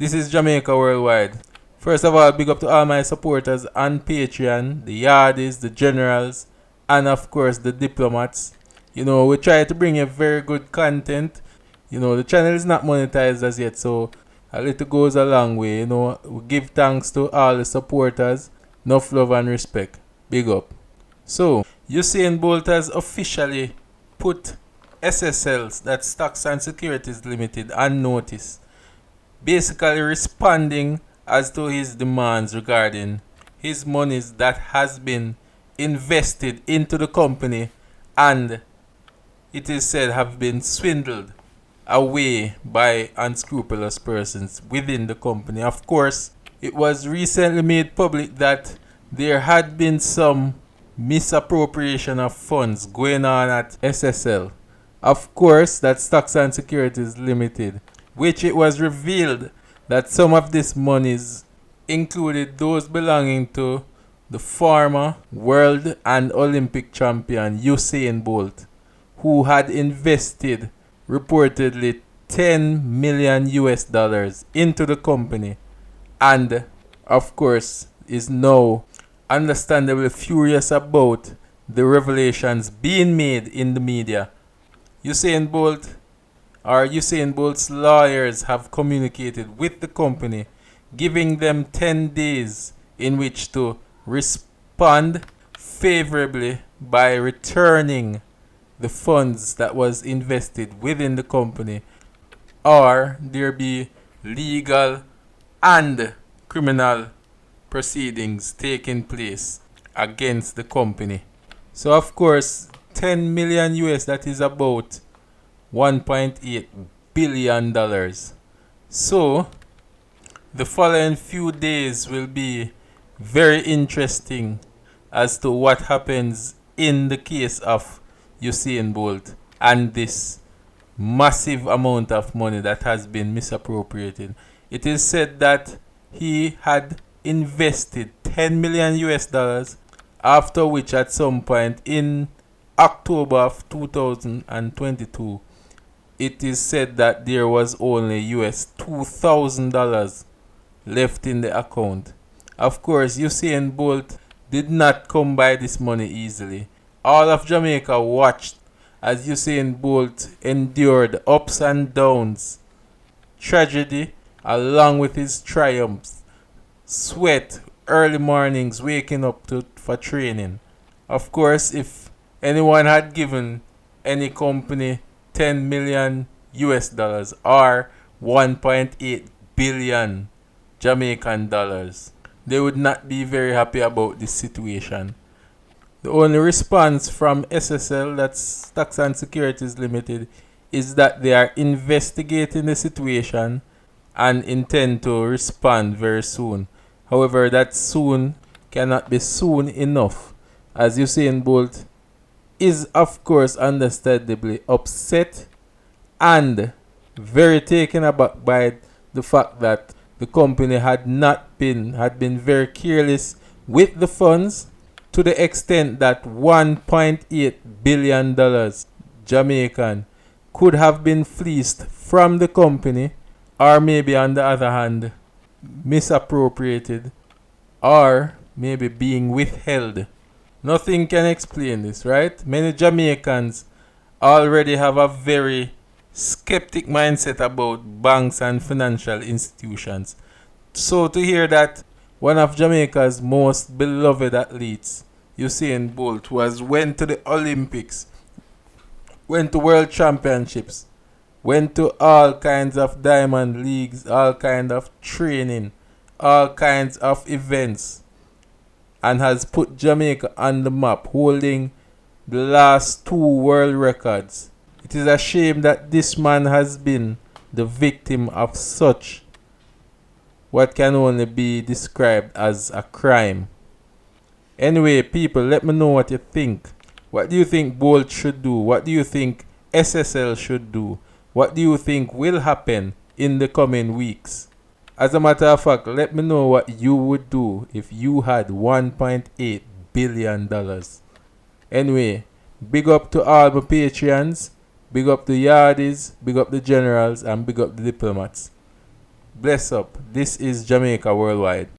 This is Jamaica Worldwide. First of all, big up to all my supporters on Patreon, the Yardies, the Generals, and of course the Diplomats. We try to bring you very good content. The channel is not monetized as yet, so a little goes a long way. We give thanks to all the supporters. Enough love and respect. Big up. So, Usain Bolt has officially put SSLs, that's Stocks and Securities Limited, on notice, basically responding as to his demands regarding his monies that has been invested into the company and it is said have been swindled away by unscrupulous persons within the company. Of course, it was recently made public that there had been some misappropriation of funds going on at SSL. Of course, that's Stocks and Securities Limited, which it was revealed that some of these monies included those belonging to the former world and Olympic champion Usain Bolt, who had invested reportedly $10 million into the company and of course is now understandably furious about the revelations being made in the media. Usain Bolt's lawyers have communicated with the company, giving them 10 days in which to respond favorably by returning the funds that was invested within the company, or there be legal and criminal proceedings taking place against the company. So of course, 10 million US, that is about $1.8 billion. So the following few days will be very interesting as to what happens in the case of Usain Bolt and this massive amount of money that has been misappropriated. It is said that he had invested $10 million, after which at some point in October of 2022, it is said that there was only $2,000 left in the account. Of course, Usain Bolt did not come by this money easily. All of Jamaica watched as Usain Bolt endured ups and downs, tragedy along with his triumphs, sweat, early mornings waking up for training. Of course, if anyone had given any company $10 million or 1.8 billion Jamaican dollars, they would not be very happy about this situation. The only response from SSL, that's Stocks and Securities Limited, is that they are investigating the situation and intend to respond very soon. However, that soon cannot be soon enough, as Usain Bolt is of course understandably upset and very taken aback by the fact that the company had been very careless with the funds, to the extent that $1.8 billion Jamaican could have been fleeced from the company, or maybe on the other hand misappropriated, or maybe being withheld. Nothing can explain this, right? Many Jamaicans already have a very skeptic mindset about banks and financial institutions. So to hear that one of Jamaica's most beloved athletes, Usain Bolt, went to the Olympics, went to World Championships, went to all kinds of diamond leagues, all kinds of training, all kinds of events, and has put Jamaica on the map, holding the last 2 world records. It is a shame that this man has been the victim of such what can only be described as a crime. Anyway, people, let me know what you think. What do you think Bolt should do? What do you think SSL should do? What do you think will happen in the coming weeks? As a matter of fact, let me know what you would do if you had $1.8 billion. Anyway, big up to all my Patreons, big up the Yardies, big up the Generals, and big up the Diplomats. Bless up. This is Jamaica Worldwide.